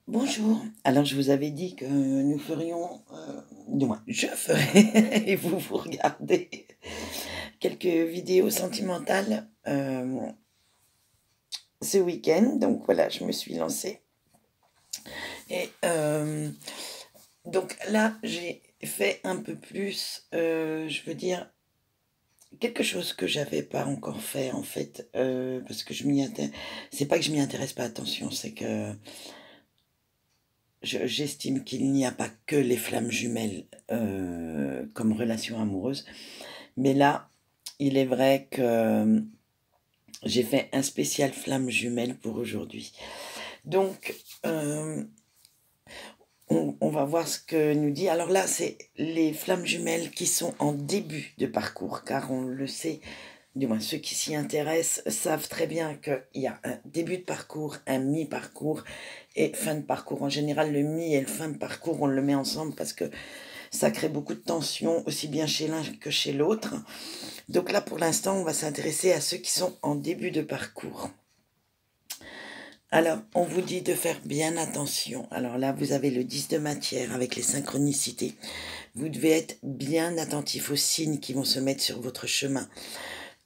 Bonjour. Alors, je vous avais dit que nous ferions, du moins, je ferai, et vous regardez quelques vidéos sentimentales ce week-end. Donc voilà, je me suis lancée. Et donc là, j'ai fait un peu plus, je veux dire, quelque chose que j'avais pas encore fait en fait, parce que je m'y intéresse. C'est pas que je m'y intéresse pas, attention, c'est que j'estime qu'il n'y a pas que les flammes jumelles comme relation amoureuse. Mais là, il est vrai que j'ai fait un spécial flamme jumelle pour aujourd'hui. Donc, on va voir ce que nous dit. Alors là, c'est les flammes jumelles qui sont en début de parcours, car on le sait, du moins ceux qui s'y intéressent savent très bien qu'il y a un début de parcours, un mi-parcours et fin de parcours. En général, le mi et le fin de parcours, on le met ensemble parce que ça crée beaucoup de tension, aussi bien chez l'un que chez l'autre. Donc là, pour l'instant, on va s'intéresser à ceux qui sont en début de parcours. Alors, on vous dit de faire bien attention. Alors là, vous avez le 10 de matière avec les synchronicités. Vous devez être bien attentif aux signes qui vont se mettre sur votre chemin.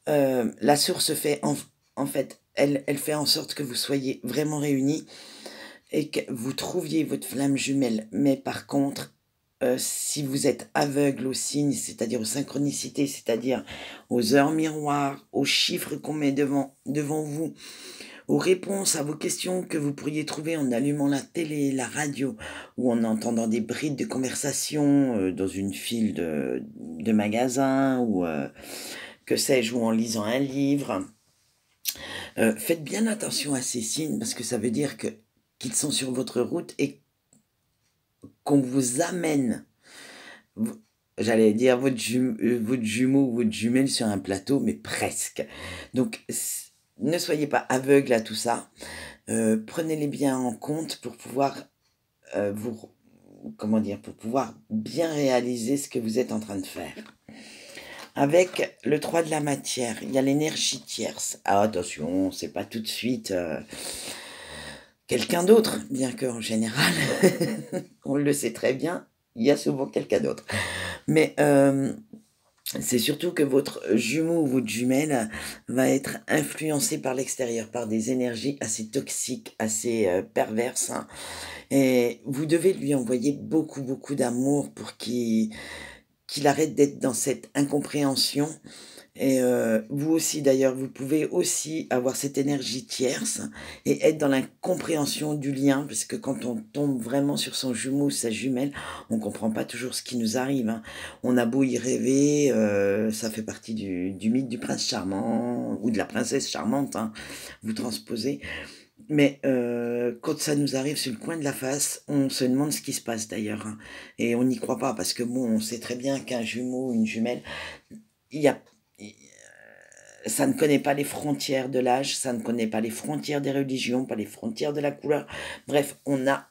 La source fait en fait, elle fait en sorte que vous soyez vraiment réunis et que vous trouviez votre flamme jumelle. Mais par contre, si vous êtes aveugle aux signes, c'est-à-dire aux synchronicités, c'est-à-dire aux heures miroirs, aux chiffres qu'on met devant vous, aux réponses à vos questions que vous pourriez trouver en allumant la télé, la radio, ou en entendant des brides de conversation dans une file de magasins, ou que sais-je, ou en lisant un livre. Faites bien attention à ces signes parce que ça veut dire qu'ils sont sur votre route et qu'on vous amène, j'allais dire votre jumeau ou votre jumelle sur un plateau, mais presque. Donc, ne soyez pas aveugle à tout ça. Prenez-les bien en compte pour pouvoir vous, comment dire, pour pouvoir bien réaliser ce que vous êtes en train de faire. Avec le 3 de la matière, il y a l'énergie tierce. Ah, attention, c'est pas tout de suite quelqu'un d'autre, bien qu'en général, on le sait très bien, il y a souvent quelqu'un d'autre. Mais c'est surtout que votre jumeau ou votre jumelle va être influencé par l'extérieur, par des énergies assez toxiques, assez perverses, hein. Et vous devez lui envoyer beaucoup, beaucoup d'amour pour qu'il arrête d'être dans cette incompréhension. Et vous aussi d'ailleurs, vous pouvez aussi avoir cette énergie tierce et être dans l'incompréhension du lien, parce que quand on tombe vraiment sur son jumeau ou sa jumelle, on comprend pas toujours ce qui nous arrive, hein. On a beau y rêver, ça fait partie du mythe du prince charmant ou de la princesse charmante, hein, vous transposez. Mais quand ça nous arrive sur le coin de la face, on se demande ce qui se passe d'ailleurs, hein. Et on n'y croit pas parce que bon, on sait très bien qu'un jumeau ou une jumelle, il y a, ça ne connaît pas les frontières de l'âge, ça ne connaît pas les frontières des religions, pas les frontières de la couleur. Bref, on n'a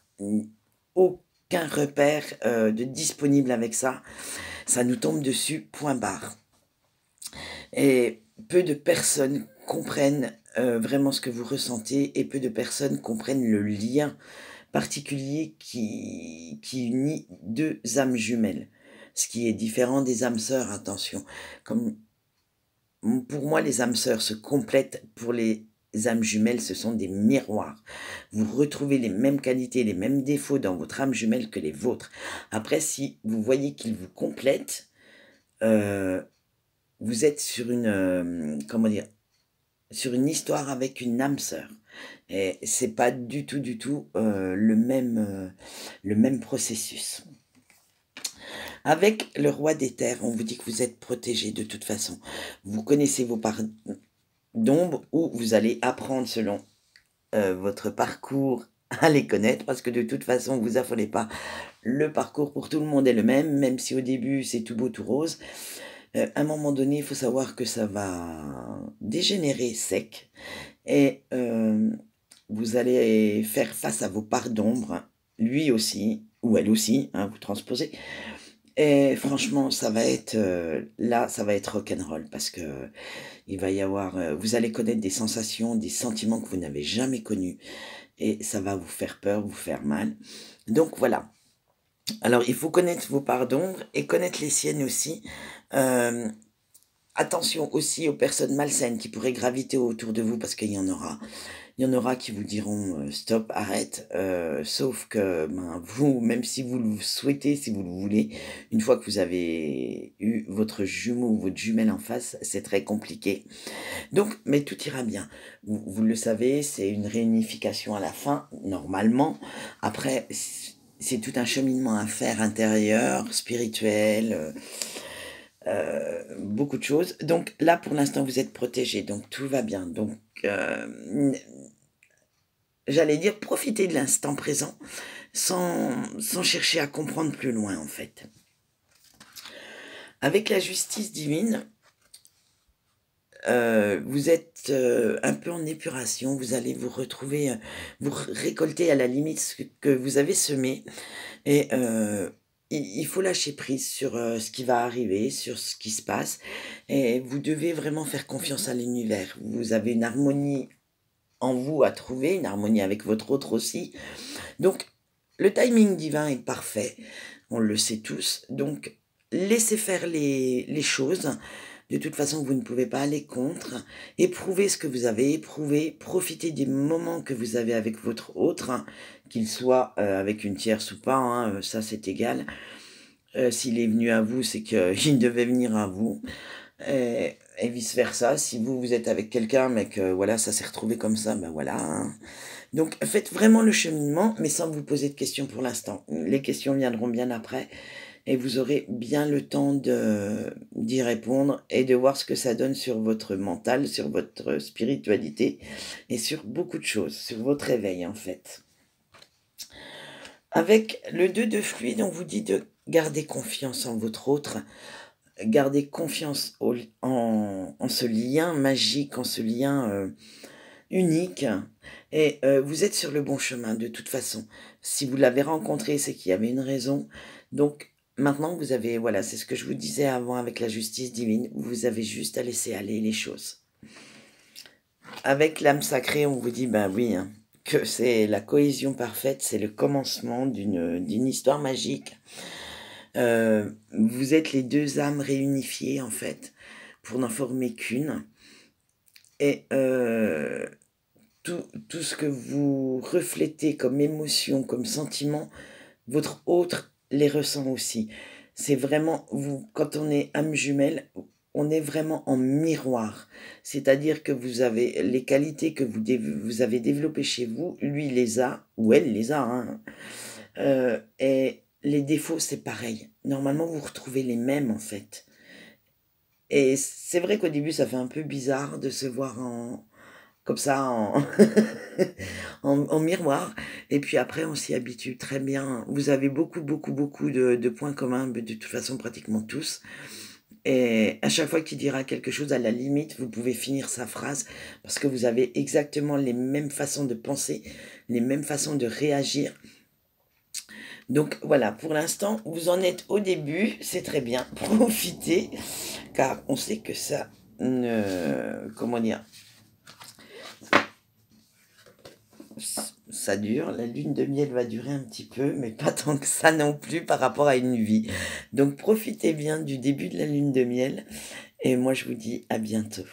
aucun repère de disponible avec ça. Ça nous tombe dessus, point barre. Et peu de personnes comprennent vraiment ce que vous ressentez et peu de personnes comprennent le lien particulier qui unit deux âmes jumelles. Ce qui est différent des âmes sœurs, attention. Comme pour moi, les âmes sœurs se complètent, pour les âmes jumelles, ce sont des miroirs. Vous retrouvez les mêmes qualités, les mêmes défauts dans votre âme jumelle que les vôtres. Après, si vous voyez qu'ils vous complètent, euh, vous êtes sur une, comment dire, sur une histoire avec une âme sœur. Et c'est pas du tout le même processus. Avec le roi des terres, on vous dit que vous êtes protégé de toute façon. Vous connaissez vos parts d'ombre ou vous allez apprendre selon votre parcours à les connaître parce que de toute façon, vous affolez pas. Le parcours pour tout le monde est le même, même si au début c'est tout beau, tout rose. À un moment donné, il faut savoir que ça va dégénérer sec et vous allez faire face à vos parts d'ombre, lui aussi, ou elle aussi, hein, vous transposez. Et franchement, ça va être là, ça va être rock'n'roll parce que il va y avoir, vous allez connaître des sensations, des sentiments que vous n'avez jamais connus. et ça va vous faire peur, vous faire mal. Donc voilà. Alors il faut connaître vos parts d'ombre et connaître les siennes aussi. Euh, Attention aussi aux personnes malsaines qui pourraient graviter autour de vous parce qu'il y en aura. Il y en aura qui vous diront stop, arrête. Sauf que ben, vous, même si vous le souhaitez, si vous le voulez, une fois que vous avez eu votre jumeau ou votre jumelle en face, c'est très compliqué. Donc, mais tout ira bien. Vous le savez, c'est une réunification à la fin, normalement. Après, c'est tout un cheminement à faire intérieur, spirituel. Beaucoup de choses. Donc là, pour l'instant, vous êtes protégé, donc tout va bien. Donc, j'allais dire, profitez de l'instant présent sans chercher à comprendre plus loin, en fait. Avec la justice divine, vous êtes un peu en épuration, vous allez vous retrouver, vous récolter à la limite ce que vous avez semé, et il faut lâcher prise sur ce qui va arriver, sur ce qui se passe, et vous devez vraiment faire confiance à l'univers. Vous avez une harmonie en vous à trouver, une harmonie avec votre autre aussi. Donc, le timing divin est parfait, on le sait tous. Donc, laissez faire les choses. De toute façon, vous ne pouvez pas aller contre. Éprouvez ce que vous avez éprouvé. Profitez des moments que vous avez avec votre autre, hein, qu'il soit avec une tierce ou pas, hein, ça c'est égal. S'il est venu à vous, c'est qu'il devait venir à vous. Et vice-versa, si vous êtes avec quelqu'un, mais que voilà, ça s'est retrouvé comme ça, ben voilà, hein. Donc faites vraiment le cheminement, mais sans vous poser de questions pour l'instant. Les questions viendront bien après, et vous aurez bien le temps d'y répondre et de voir ce que ça donne sur votre mental, sur votre spiritualité, et sur beaucoup de choses, sur votre éveil en fait. Avec le 2 de fluide, on vous dit de garder confiance en votre autre, garder confiance en ce lien magique, en ce lien unique. Et vous êtes sur le bon chemin de toute façon. Si vous l'avez rencontré, c'est qu'il y avait une raison. Donc maintenant, vous avez, voilà, c'est ce que je vous disais avant avec la justice divine, vous avez juste à laisser aller les choses. Avec l'âme sacrée, on vous dit, ben oui, hein, que c'est la cohésion parfaite, c'est le commencement d'une histoire magique. Vous êtes les deux âmes réunifiées, en fait, pour n'en former qu'une. Et tout ce que vous reflétez comme émotion, comme sentiment, votre autre les ressent aussi. C'est vraiment, vous, quand on est âme jumelle, on est vraiment en miroir. C'est-à-dire que vous avez les qualités que vous avez développées chez vous, lui les a, ou elle les a, hein. Et les défauts, c'est pareil. Normalement, vous retrouvez les mêmes, en fait. Et c'est vrai qu'au début, ça fait un peu bizarre de se voir comme ça, en miroir. Et puis après, on s'y habitue très bien. Vous avez beaucoup, beaucoup, beaucoup de points communs, de toute façon, pratiquement tous. Et à chaque fois qu'il dira quelque chose, à la limite, vous pouvez finir sa phrase parce que vous avez exactement les mêmes façons de penser, les mêmes façons de réagir. Donc voilà, pour l'instant, vous en êtes au début, c'est très bien, profitez, car on sait que ça ne... Comment dire? Ça dure, la lune de miel va durer un petit peu, mais pas tant que ça non plus par rapport à une vie. Donc profitez bien du début de la lune de miel, et moi je vous dis à bientôt.